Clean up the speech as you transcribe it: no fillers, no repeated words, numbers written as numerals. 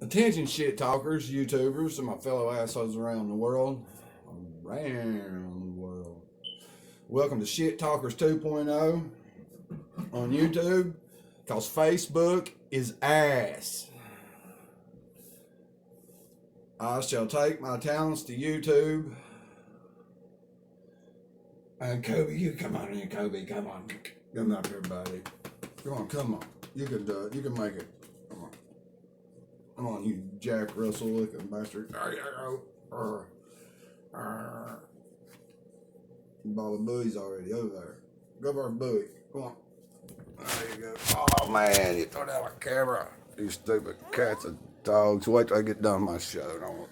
Attention shit talkers, YouTubers, and my fellow assholes around the world. Welcome to Shit Talkers 2.0 on YouTube, because Facebook is ass. I shall take my talents to YouTube. And Kobe, you come on in, Kobe, come on. Come up here, buddy. Come on. You can do it. You can make it. Come on, you Jack Russell looking bastard. Ball of buoys already over there. Go for a buoy. Come on. There you go. Oh man, you throw down my camera. You stupid cats and dogs. Wait till I get done my show.